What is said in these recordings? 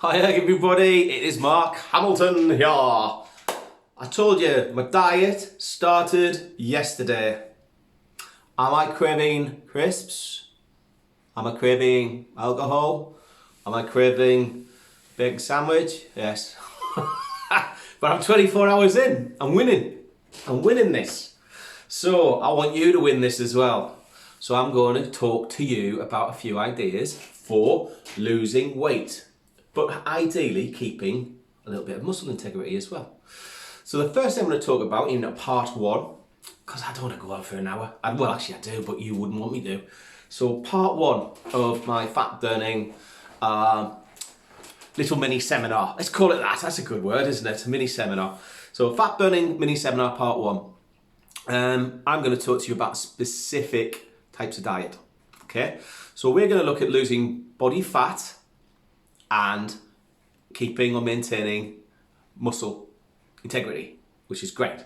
Hi everybody, it is Mark Hamilton here. I told you my diet started yesterday. Am I craving crisps? Am I craving alcohol? Am I craving bacon sandwich? Yes. But I'm 24 hours in. I'm winning. I'm winning this. So I want you to win this as well. So I'm going to talk to you about a few ideas for losing weight, but ideally keeping a little bit of muscle integrity as well. So the first thing I'm going to talk about in part one, because I don't want to go on for an hour. Well, actually I do, but you wouldn't want me to. So part one of my fat burning little mini seminar. Let's call it that. That's a good word, isn't it? A mini seminar. So fat burning mini seminar part one. I'm going to talk to you about specific types of diet. Okay, so we're going to look at losing body fat and keeping or maintaining muscle integrity, which is great.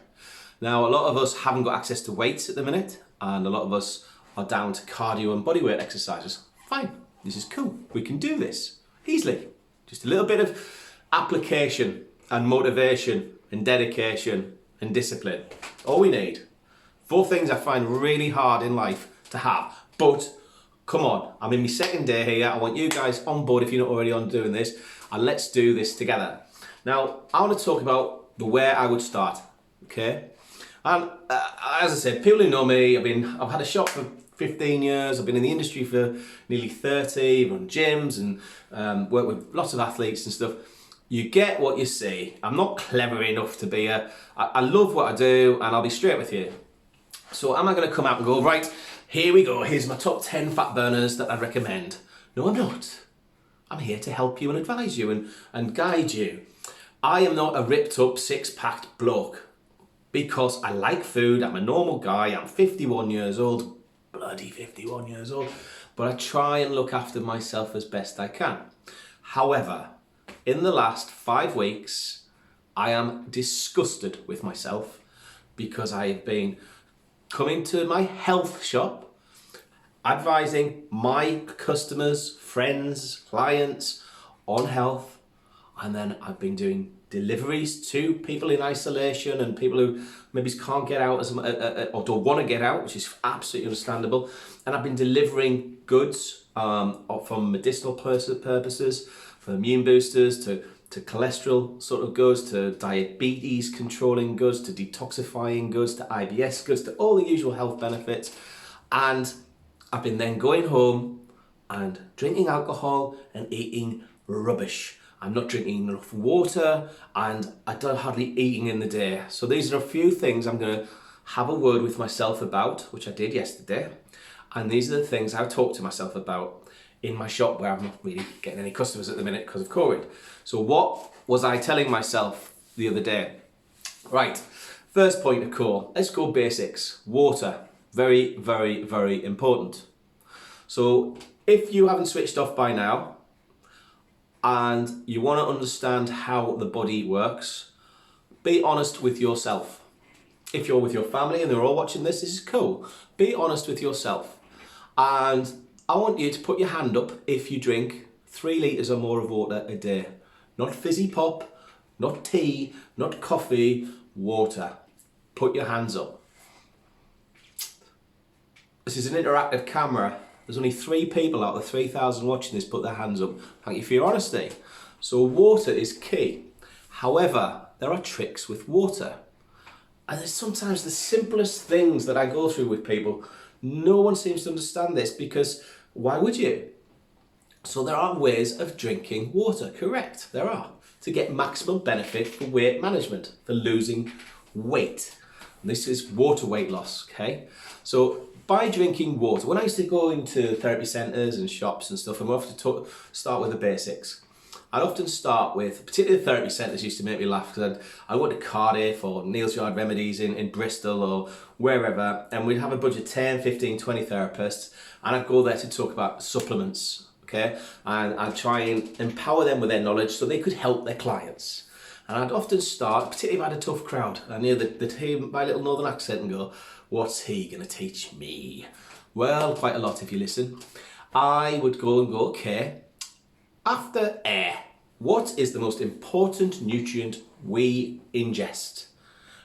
Now, a lot of us haven't got access to weights at the minute, and a lot of us are down to cardio and bodyweight exercises. Fine, this is cool. We can do this easily. Just a little bit of application and motivation and dedication and discipline. All we need. 4 things I find really hard in life to have, but come on, I'm in my second day here. I want you guys on board if you're not already on doing this, and let's do this together. Now, I want to talk about where I would start, okay? And as I said, people who know me, I've had a shop for 15 years. I've been in the industry for nearly 30, run gyms and work with lots of athletes and stuff. You get what you see. I'm not clever enough to be I love what I do, and I'll be straight with you. So am I going to come out and go, right, here we go, here's my top 10 fat burners that I'd recommend? No, I'm not. I'm here to help you and advise you and guide you. I am not a ripped up, six-packed bloke because I like food. I'm a normal guy. I'm 51 years old, bloody 51 years old, but I try and look after myself as best I can. However, in the last 5 weeks, I am disgusted with myself because I've been coming to my health shop, advising my customers, friends, clients on health, and then I've been doing deliveries to people in isolation and people who maybe can't get out or don't want to get out, which is absolutely understandable. And I've been delivering goods from medicinal purposes, for immune boosters, to cholesterol sort of goods, to diabetes controlling goods, to detoxifying goods, to IBS goods, to all the usual health benefits. And I've been then going home and drinking alcohol and eating rubbish. I'm not drinking enough water, and I don't hardly eating in the day. So these are a few things I'm going to have a word with myself about, which I did yesterday. And these are the things I've talked to myself about in my shop, where I'm not really getting any customers at the minute because of COVID. So what was I telling myself the other day? Right, first point of call, let's go basics. Water, very, very, very important. So if you haven't switched off by now and you want to understand how the body works, be honest with yourself. If you're with your family and they're all watching this, this is cool. Be honest with yourself. And I want you to put your hand up if you drink 3 litres or more of water a day. Not fizzy pop, not tea, not coffee, water. Put your hands up. This is an interactive camera. There's only 3 people out of the 3,000 watching this put their hands up. Thank you for your honesty. So water is key. However, there are tricks with water. And there's sometimes the simplest things that I go through with people. No one seems to understand this, because why would you? So there are ways of drinking water, correct? There are. To get maximum benefit for weight management, for losing weight. And this is water weight loss, okay? So by drinking water, when I used to go into therapy centres and shops and stuff, and we have to start with the basics. I'd often start with, particularly the therapy centres used to make me laugh, because I'd go to Cardiff or Neil's Yard Remedies in Bristol or wherever, and we'd have a bunch of 10, 15, 20 therapists, and I'd go there to talk about supplements, okay? And I'd try and empower them with their knowledge so they could help their clients. And I'd often start, particularly if I had a tough crowd, and they'd hear my little northern accent and go, what's he going to teach me? Well, quite a lot if you listen. I would go and go, okay, after air, what is the most important nutrient we ingest?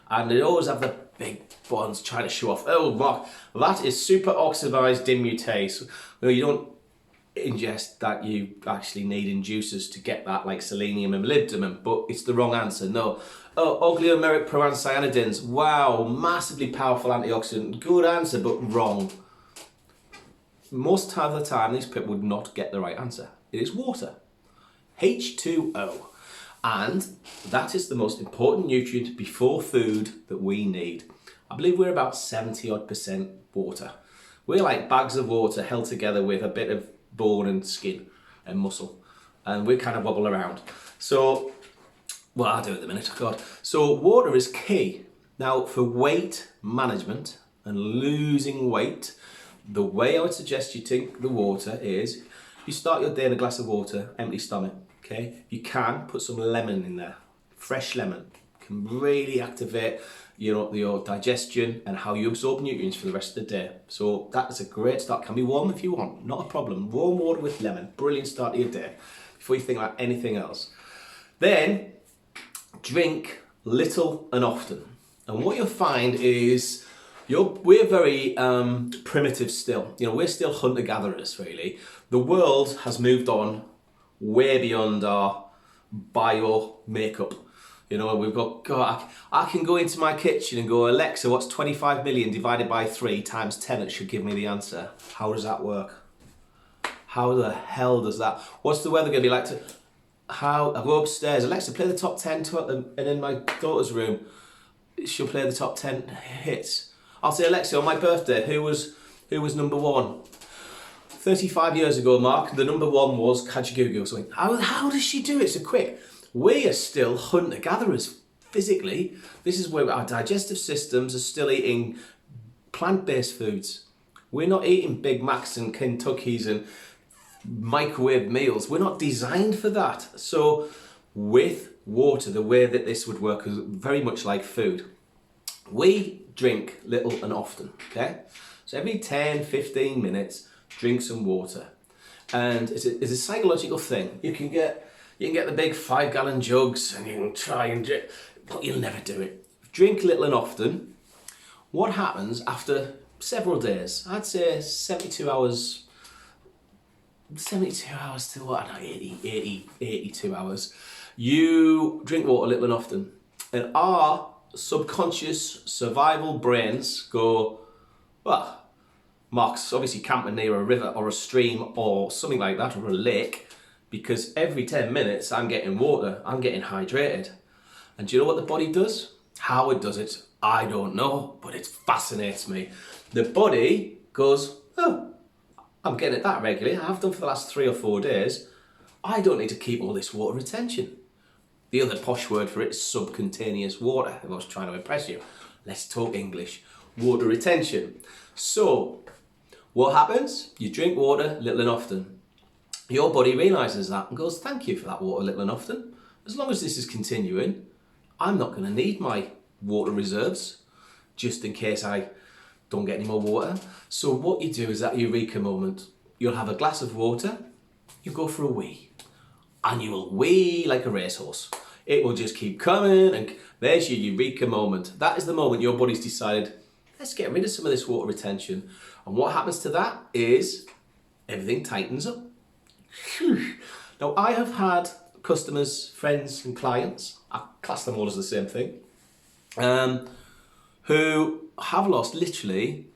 And they always have the big ones trying to show off. Oh, Mark, that is superoxidized dismutase. Well, you don't ingest that, you actually need inducers to get that, like selenium and molybdenum, but it's the wrong answer. No. Oh, oligomeric proanthocyanidins. Wow, massively powerful antioxidant. Good answer, but wrong. Most of the time, these people would not get the right answer. It is water. H2O. And that is the most important nutrient before food that we need. I believe we're about 70% water. We're like bags of water held together with a bit of bone and skin and muscle. And we kind of wobble around. So, well, I do at the minute, God. So water is key. Now, for weight management and losing weight, the way I would suggest you take the water is you start your day in a glass of water, empty stomach. Okay, you can put some lemon in there. Fresh lemon can really activate your digestion and how you absorb nutrients for the rest of the day. So that is a great start. Can be warm if you want, not a problem. Warm water with lemon, brilliant start to your day before you think about anything else. Then drink little and often. And what you'll find is we're very primitive still. We're still hunter-gatherers, really. The world has moved on way beyond our bio makeup. We've got, God, I can go into my kitchen and go, Alexa, what's 25 million divided by 3 times 10? It should give me the answer. How does that work? How the hell does that? What's the weather going to be like? I go upstairs, Alexa, play the top 10, and in my daughter's room, she'll play the top 10 hits. I'll say, Alexa, on my birthday, who was number 1? 35 years ago, Mark, the number 1 was Kajagoogoo or something. How does she do it so quick? We are still hunter-gatherers physically. This is where our digestive systems are still eating plant-based foods. We're not eating Big Macs and Kentuckys and microwave meals. We're not designed for that. So with water, the way that this would work is very much like food. We drink little and often, okay? So every 10, 15 minutes, drink some water. And it's a psychological thing. You can get the big 5-gallon jugs and you can try and drink, but you'll never do it. Drink little and often. What happens after several days? I'd say 72 hours to what? 82 hours. You drink water little and often. And our subconscious survival brains go, well, Mark's obviously camping near a river or a stream or something like that, or a lake, because every 10 minutes I'm getting water, I'm getting hydrated. And do you know what the body does? How it does it, I don't know, but it fascinates me. The body goes, oh, I'm getting it that regularly, I have done for the last 3 or 4 days, I don't need to keep all this water retention. The other posh word for it is subcutaneous water, if I was trying to impress you. Let's talk English. Water retention. So, what happens? You drink water little and often. Your body realises that and goes, thank you for that water little and often. As long as this is continuing, I'm not going to need my water reserves just in case I don't get any more water. So what you do is that eureka moment. You'll have a glass of water, you go for a wee, and you will wee like a racehorse. It will just keep coming, and there's your eureka moment. That is the moment your body's decided, let's get rid of some of this water retention. And what happens to that is everything tightens up. Now, I have had customers, friends and clients, I class them all as the same thing, who have lost literally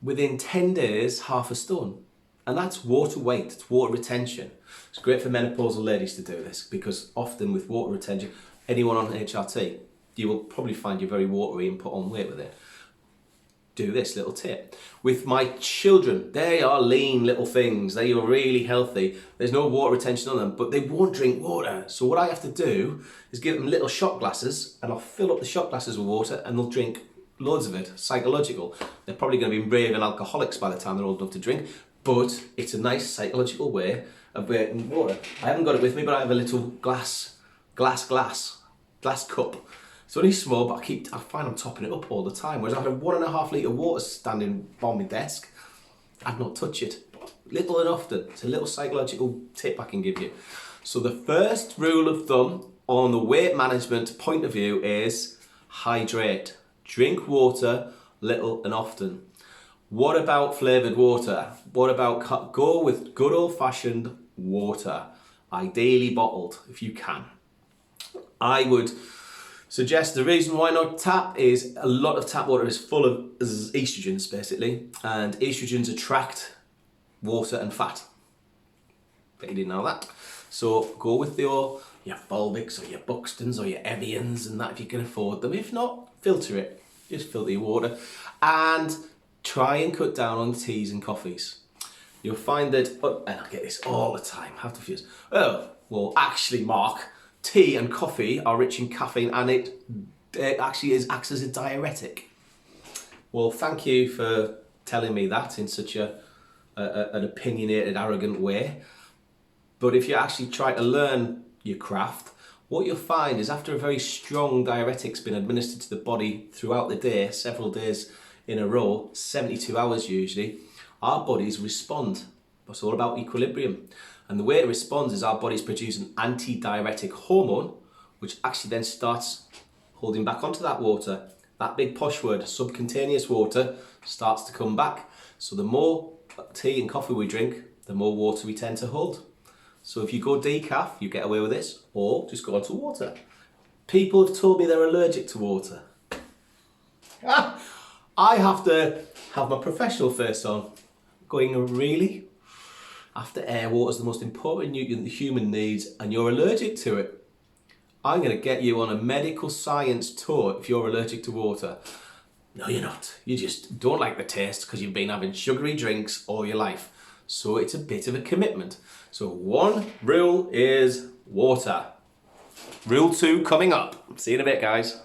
within 10 days half a stone. And that's water weight, it's water retention. It's great for menopausal ladies to do this because often with water retention, anyone on HRT, you will probably find you very watery and put on weight with it. Do this little tip. With my children, they are lean little things. They are really healthy. There's no water retention on them, but they won't drink water. So what I have to do is give them little shot glasses and I'll fill up the shot glasses with water and they'll drink loads of it. Psychological. They're probably going to be raving alcoholics by the time they're old enough to drink, but it's a nice psychological way of getting water. I haven't got it with me, but I have a little glass cup. It's only small, but I find I'm topping it up all the time. Whereas I had a 1.5 litre water standing on my desk, I'd not touch it. Little and often. It's a little psychological tip I can give you. So the first rule of thumb on the weight management point of view is hydrate. Drink water little and often. What about flavoured water? What about go with good old-fashioned water, ideally bottled if you can. I would suggest the reason why not tap is a lot of tap water is full of estrogens basically, and estrogens attract water and fat. Bet you didn't know that. So go with your Volvics or your Buxtons or your Evians and that if you can afford them. If not, filter it. Just filter your water and try and cut down on teas and coffees. You'll find that, and I get this all the time, I have to fuse. Oh, well actually Mark, tea and coffee are rich in caffeine and it actually acts as a diuretic. Well, thank you for telling me that in such an opinionated, arrogant way. But if you actually try to learn your craft, what you'll find is after a very strong diuretic's been administered to the body throughout the day, several days in a row, 72 hours usually, our bodies respond. It's all about equilibrium. And the way it responds is our bodies produce an anti-diuretic hormone, which actually then starts holding back onto that water. That big posh word, subcutaneous water, starts to come back. So the more tea and coffee we drink, the more water we tend to hold. So if you go decaf, you get away with this, or just go on to water. People have told me they're allergic to water. I have to have my professional face on, going, really? After air, water is the most important nutrient the human needs, and you're allergic to it. I'm going to get you on a medical science tour if you're allergic to water. No, you're not. You just don't like the taste because you've been having sugary drinks all your life. So it's a bit of a commitment. So one rule is water. Rule 2 coming up. See you in a bit, guys.